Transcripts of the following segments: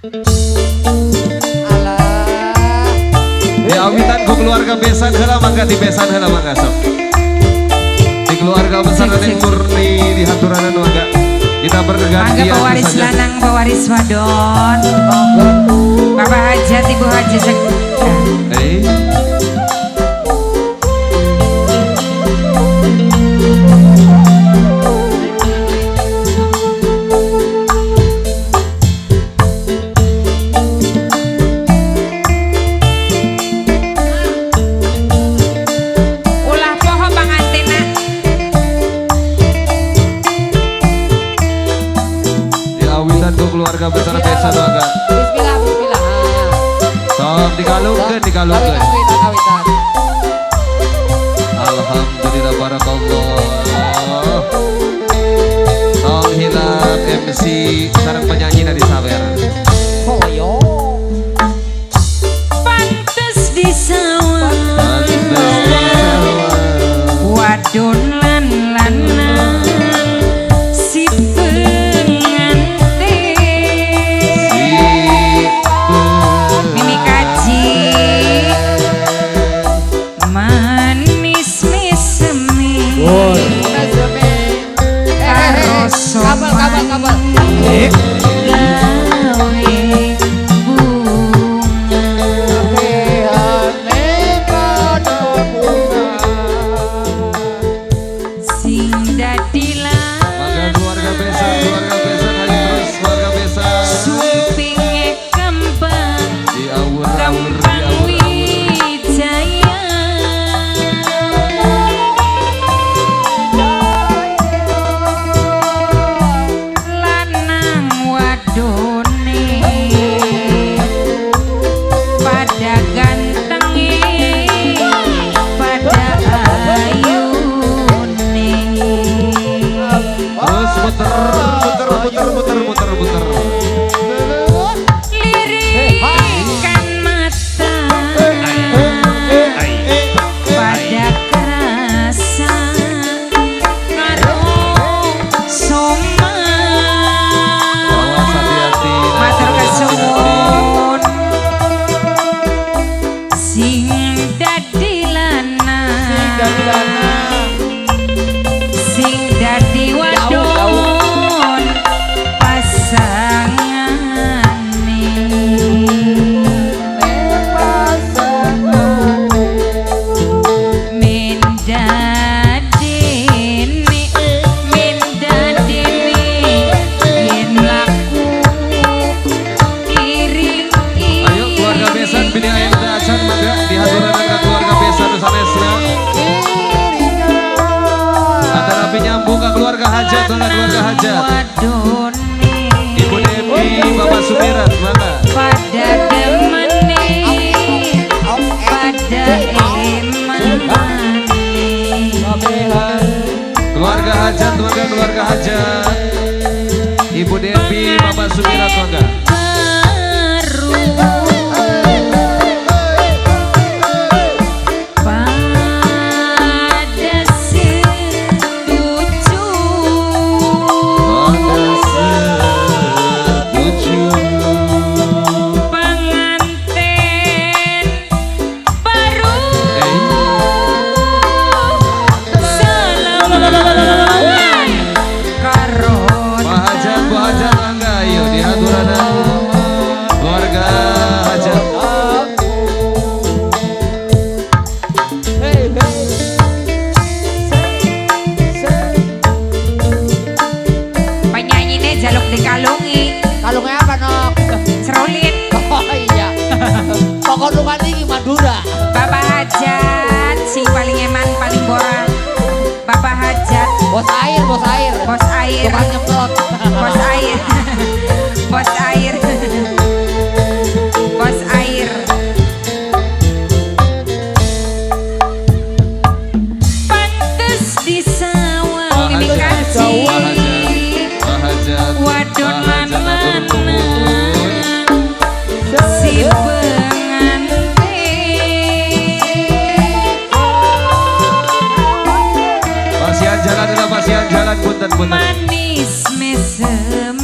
Di awitan ku keluarga besan heula mangga di besan heula mangga sok. Di keluarga besar yang murni di haturan mangga. Kita bergantian mangga pewaris lanang pewaris wadon. Bapak hajat ibu hajat. Keluarga besar besan mangga. Bismillah, bismillah. Sok dikalungkeun. Alhamdulillah barakallah. Sok hilap MC sareng penyanyi dari sawer. Hoyo. Pantes di sawah. Wadon lan lanang. Keluarga hajat, keluarga hajat. Ibu Devi, Bapak Sumirat, mana? Pada demane, pada emane. Keluarga hajat, keluarga hajat. Ibu Devi, Bapak Sumirat, mana? Kalungnya apa nok? Serulit. Oh iya. Pokok luka tinggi Madura. Bapak hajat, sing paling eman paling borang. Bapak hajat. Bos air, bos air. Bos air. Bukan nyemprot. Bos air. Bos air. Bos air. Pantes di sawah ini kaji. Wadon lanang si pengantin. Pasian jalan punten. Manis mesem.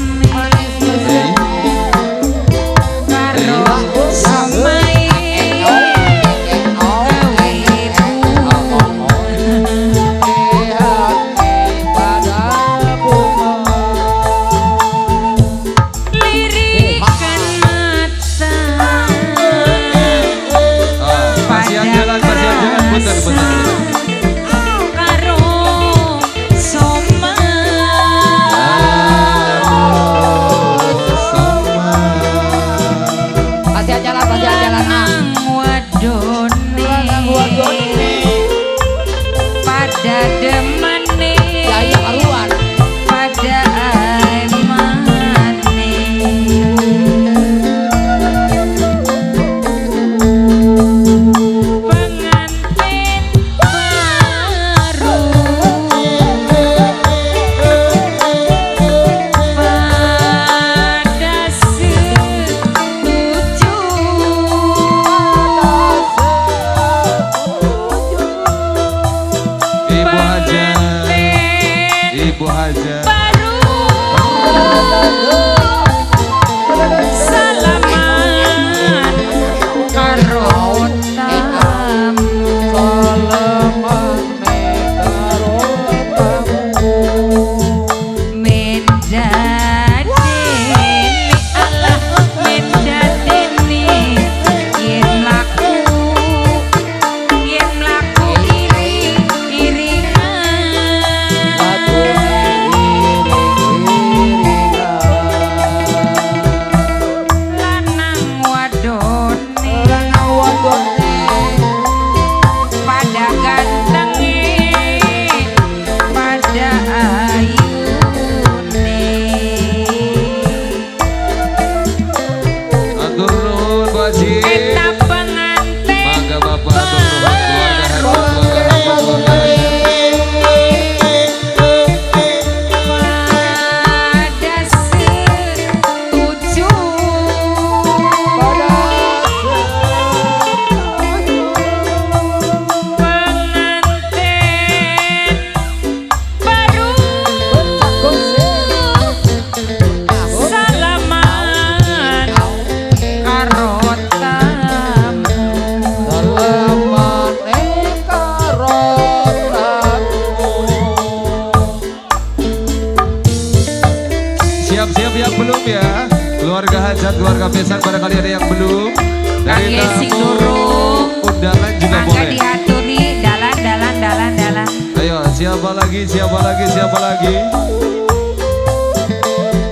Keluarga hajat, keluarga besan, barangkali ada yang belum. Dari Kangge sing tamu durung undangan juga mangga boleh. diaturi dalan. Ayo, siapa lagi?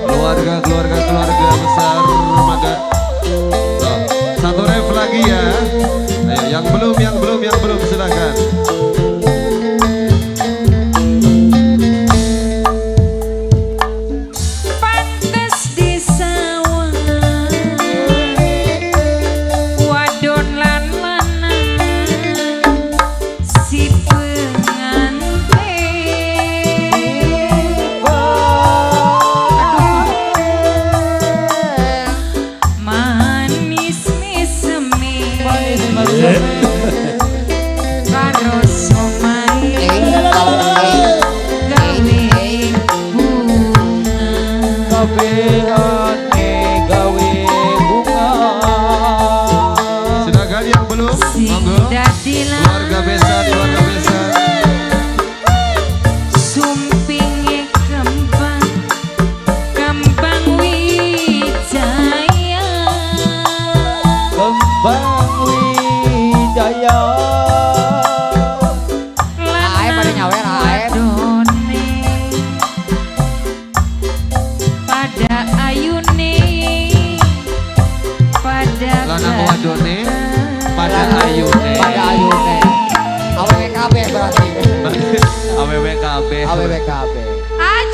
Keluarga besar, mangga. Oh, satu ref lagi ya. Ayo, yang belum, silakan. Pantes di sawah wadon lan lanang si pengantin manis meseme karo somai gawe bunga Silakan yang belum, monggo. Keluarga besan, sumpinge kembang wijaya Ae pada nyawer ae. wadone pada ayune pada lanang wadone, pada ayune. Pada ayune. AWKB berarti. AWWKB. AWKB.